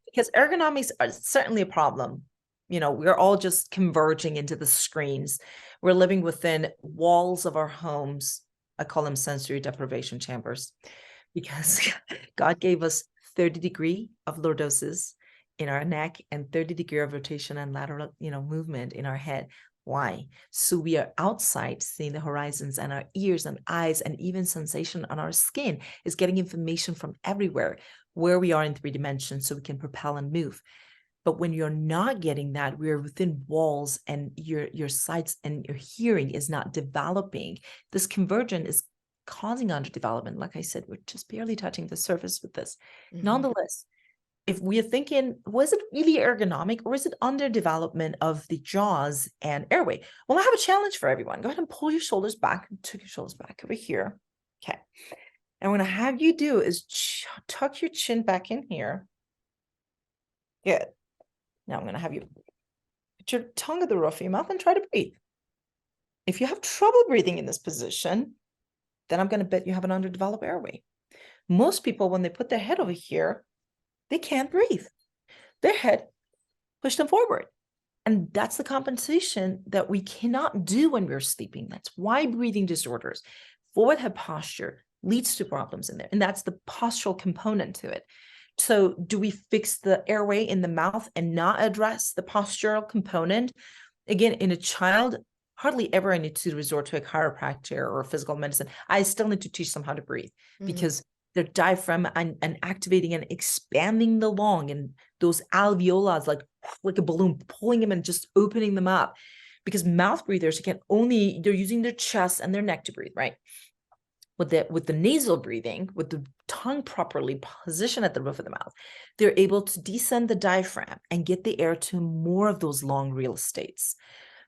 because ergonomics are certainly a problem. We're all just converging into the screens. We're living within walls of our homes. I call them sensory deprivation chambers, because God gave us 30-degree of lordosis in our neck and 30-degree of rotation and lateral, movement in our head. Why? So we are outside seeing the horizons, and our ears and eyes and even sensation on our skin is getting information from everywhere where we are in 3 dimensions so we can propel and move. But when you're not getting that, we're within walls and your sights and your hearing is not developing. This convergence is causing underdevelopment. Like I said, we're just barely touching the surface with this. Nonetheless, if we're thinking, was it really ergonomic or is it underdevelopment of the jaws and airway? Well, I have a challenge for everyone. Go ahead and pull your shoulders back. Tuck your shoulders back over here. Okay. And what I have you do is tuck your chin back in here. Good. Now I'm going to have you put your tongue at the roof of your mouth and try to breathe. If you have trouble breathing in this position, then I'm going to bet you have an underdeveloped airway. Most people, when they put their head over here, they can't breathe. Their head pushed them forward. And that's the compensation that we cannot do when we're sleeping. That's why breathing disorders, forward head posture leads to problems in there. And that's the postural component to it. So do we fix the airway in the mouth and not address the postural component? Again, in a child, hardly ever I need to resort to a chiropractor or physical medicine. I still need to teach them how to breathe because their diaphragm and activating and expanding the lung and those alveoli like a balloon, pulling them and just opening them up. Because mouth breathers they're using their chest and their neck to breathe, right? With the nasal breathing, with the tongue properly positioned at the roof of the mouth, they're able to descend the diaphragm and get the air to more of those lung real estates.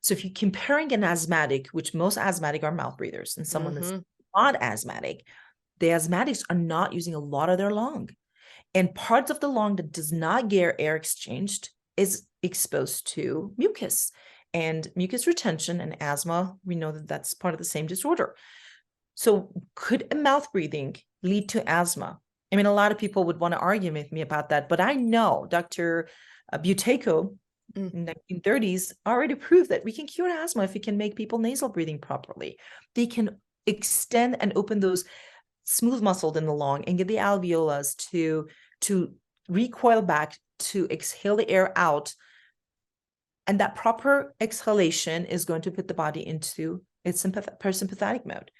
So if you're comparing an asthmatic, which most asthmatic are mouth breathers, and someone that's not asthmatic, the asthmatics are not using a lot of their lung. And parts of the lung that does not get air exchanged is exposed to mucus. And mucus retention and asthma, we know that that's part of the same disorder. So could a mouth breathing lead to asthma? I mean, a lot of people would want to argue with me about that, but I know Dr. Buteyko in the 1930s already proved that we can cure asthma if we can make people nasal breathing properly. They can extend and open those smooth muscled in the lung and get the alveolus to recoil back, to exhale the air out. And that proper exhalation is going to put the body into its parasympathetic mode.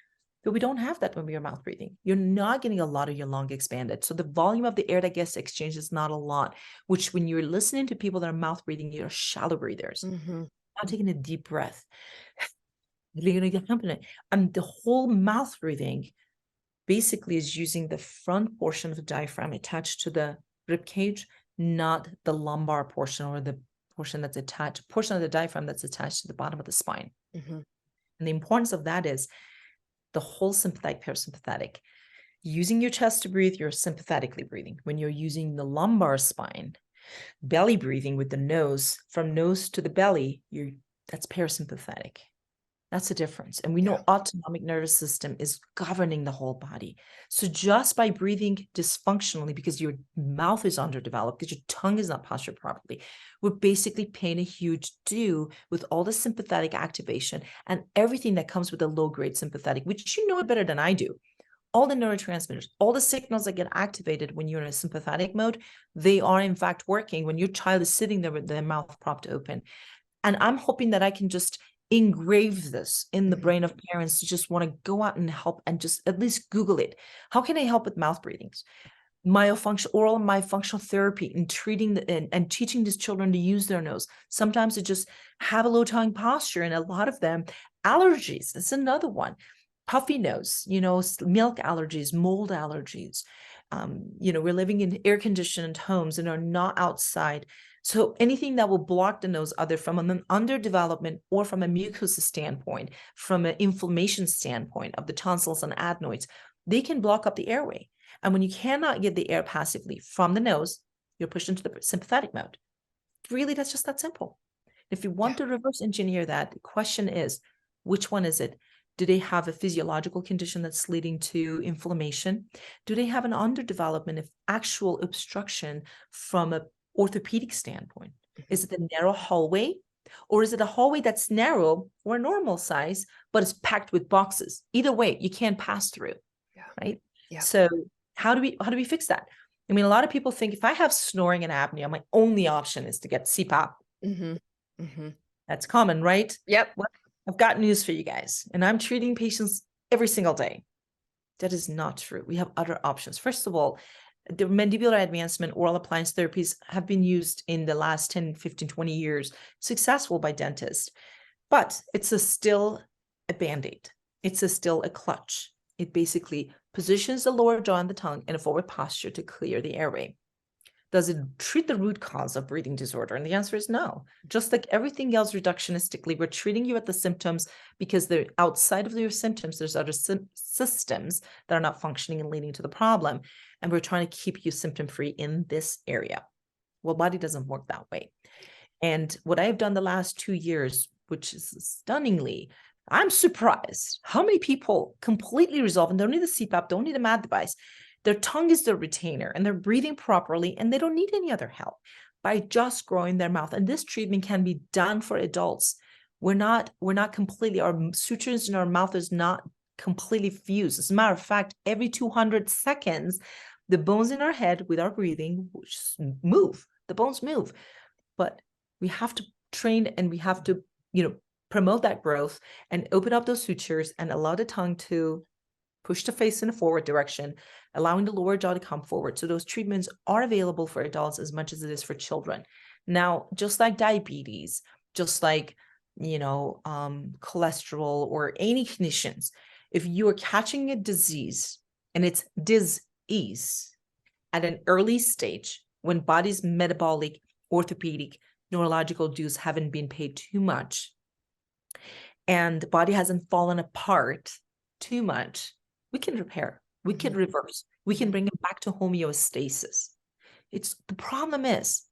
But we don't have that when we are mouth breathing. You're not getting a lot of your lung expanded. So the volume of the air that gets exchanged is not a lot, which when you're listening to people that are mouth breathing, you're shallow breathers. Not taking a deep breath. And the whole mouth breathing basically is using the front portion of the diaphragm attached to the rib cage, not the lumbar portion or the portion of the diaphragm that's attached to the bottom of the spine. And the importance of that is the whole sympathetic, parasympathetic. Using your chest to breathe, you're sympathetically breathing. When you're using the lumbar spine, belly breathing with the nose, from nose to the belly, that's parasympathetic. That's the difference. And we know autonomic nervous system is governing the whole body. So just by breathing dysfunctionally, because your mouth is underdeveloped, because your tongue is not postured properly, we're basically paying a huge due with all the sympathetic activation and everything that comes with a low-grade sympathetic, which you know it better than I do. All the neurotransmitters, all the signals that get activated when you're in a sympathetic mode, they are in fact working when your child is sitting there with their mouth propped open. And I'm hoping that I can just engrave this in the brain of parents to just want to go out and help and just at least Google it. How can I help with mouth breathings? Oral myofunctional therapy in treating and teaching these children to use their nose. Sometimes they just have a low tongue posture, and a lot of them allergies. That's another one. Puffy nose, milk allergies, mold allergies. We're living in air-conditioned homes and are not outside. So anything that will block the nose, either from an underdevelopment or from a mucosa standpoint, from an inflammation standpoint of the tonsils and adenoids, they can block up the airway. And when you cannot get the air passively from the nose, you're pushed into the sympathetic mode. Really, that's just that simple. If you want to reverse engineer that, the question is, which one is it? Do they have a physiological condition that's leading to inflammation? Do they have an underdevelopment of actual obstruction from an orthopedic standpoint? Is it a narrow hallway, or is it a hallway that's narrow or normal size, but it's packed with boxes? Either way, you can't pass through, right? So how do we fix that? I mean, a lot of people think if I have snoring and apnea, my only option is to get CPAP. That's common, right? Yep. Well, I've got news for you guys, and I'm treating patients every single day. That is not true. We have other options. First of all, the mandibular advancement oral appliance therapies have been used in the last 10, 15, 20 years, successful by dentists, but it's still a Band-Aid. It's still a clutch. It basically positions the lower jaw and the tongue in a forward posture to clear the airway. Does it treat the root cause of breathing disorder? And the answer is no. Just like everything else reductionistically, we're treating you at the symptoms because they're outside of your symptoms. There's other systems that are not functioning and leading to the problem. And we're trying to keep you symptom-free in this area. Well, body doesn't work that way. And what I've done the last 2 years, which is stunningly, I'm surprised how many people completely resolve and don't need the CPAP, don't need a MAD device. Their tongue is their retainer and they're breathing properly and they don't need any other help by just growing their mouth. And this treatment can be done for adults. We're not completely, our sutures in our mouth is not completely fused. As a matter of fact, every 200 seconds, the bones in our head with our breathing move. The bones move. But we have to train and we have to, promote that growth and open up those sutures and allow the tongue to push the face in a forward direction, allowing the lower jaw to come forward. So those treatments are available for adults as much as it is for children. Now, just like diabetes, just like, cholesterol or any conditions, if you are catching a disease and it's dis-ease at an early stage when body's metabolic, orthopedic, neurological dues haven't been paid too much and the body hasn't fallen apart too much, we can repair, we can reverse, we can bring it back to homeostasis. The problem is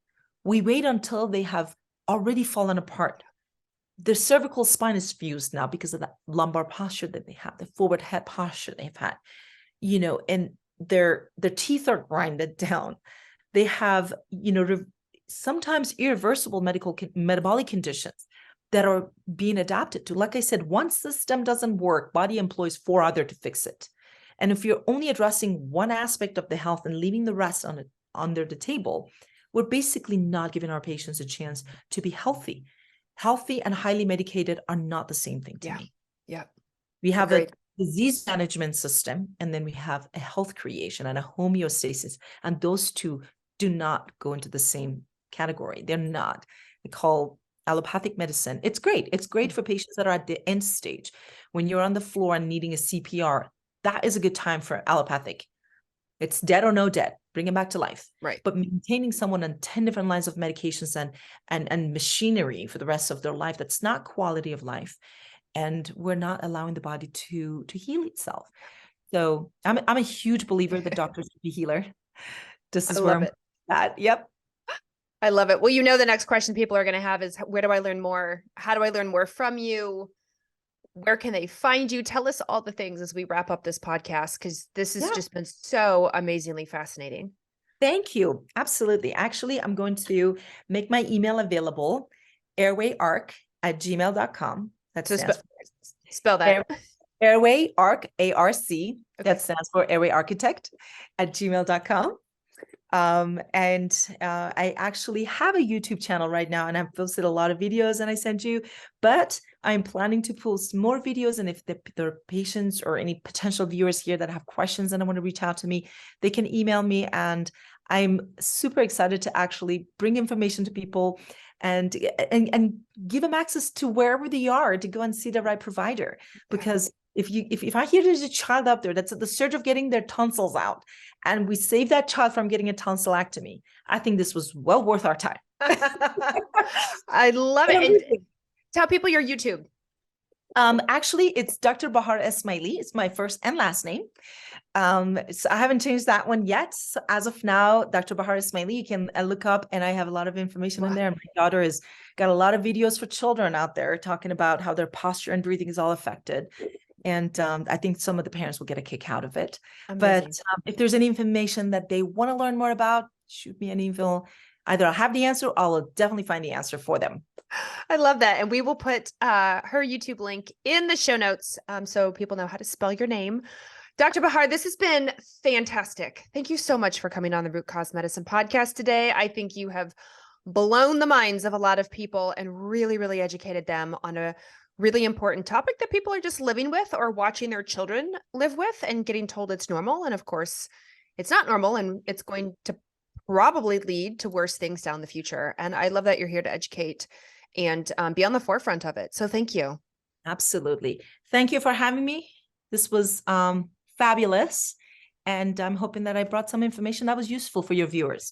we wait until they have already fallen apart. The cervical spine is fused now because of that lumbar posture that they have, the forward head posture they've had, and their teeth are grinded down. They have, sometimes irreversible metabolic conditions that are being adapted to. Like I said, one system doesn't work, body employs 4 other to fix it. And if you're only addressing one aspect of the health and leaving the rest under the table, we're basically not giving our patients a chance to be healthy. Healthy and highly medicated are not the same thing to me. Yeah. We have a disease management system, and then we have a health creation and a homeostasis. And those two do not go into the same category. They're not. We call allopathic medicine. It's great. It's great for patients that are at the end stage. When you're on the floor and needing a CPR, that is a good time for allopathic. It's dead or no dead. Bring them back to life. Right. But maintaining someone on 10 different lines of medications and machinery for the rest of their life, that's not quality of life. And we're not allowing the body to heal itself. So I'm a huge believer that doctors should be healer. This is where I'm at. Yep. I love it. Well, the next question people are going to have is, where do I learn more? How do I learn more from you? Where can they find you? Tell us all the things as we wrap up this podcast, because this has just been so amazingly fascinating. Thank you. Absolutely. Actually, I'm going to make my email available, airwayarc@gmail.com. That's spell that. Airway Arc, A-R-C. Okay. That stands for Airway Architect @gmail.com. I actually have a YouTube channel right now, and I've posted a lot of videos and I sent you, but I'm planning to post more videos. And if there are patients or any potential viewers here that have questions and I want to reach out to me, they can email me. And I'm super excited to actually bring information to people and give them access to wherever they are to go and see the right provider. Because if I hear there's a child out there that's at the surge of getting their tonsils out, and we save that child from getting a tonsillectomy, I think this was well worth our time. I love it. And tell people your YouTube. Actually, it's Dr. Bahar Esmaili. It's my first and last name. So I haven't changed that one yet. So as of now, Dr. Bahar Esmaili, you can look up, and I have a lot of information in there. My daughter has got a lot of videos for children out there talking about how their posture and breathing is all affected. And I think some of the parents will get a kick out of it. Amazing. But if there's any information that they want to learn more about, shoot me an email. Either I'll have the answer or I'll definitely find the answer for them. I love that. And we will put her YouTube link in the show notes so people know how to spell your name. Dr. Bahar, this has been fantastic. Thank you so much for coming on the Root Cause Medicine podcast today. I think you have blown the minds of a lot of people and really, really educated them on a really important topic that people are just living with or watching their children live with and getting told it's normal. And of course, it's not normal, and it's going to probably lead to worse things down the future. And I love that you're here to educate and be on the forefront of it. So thank you. Absolutely. Thank you for having me. This was fabulous. And I'm hoping that I brought some information that was useful for your viewers.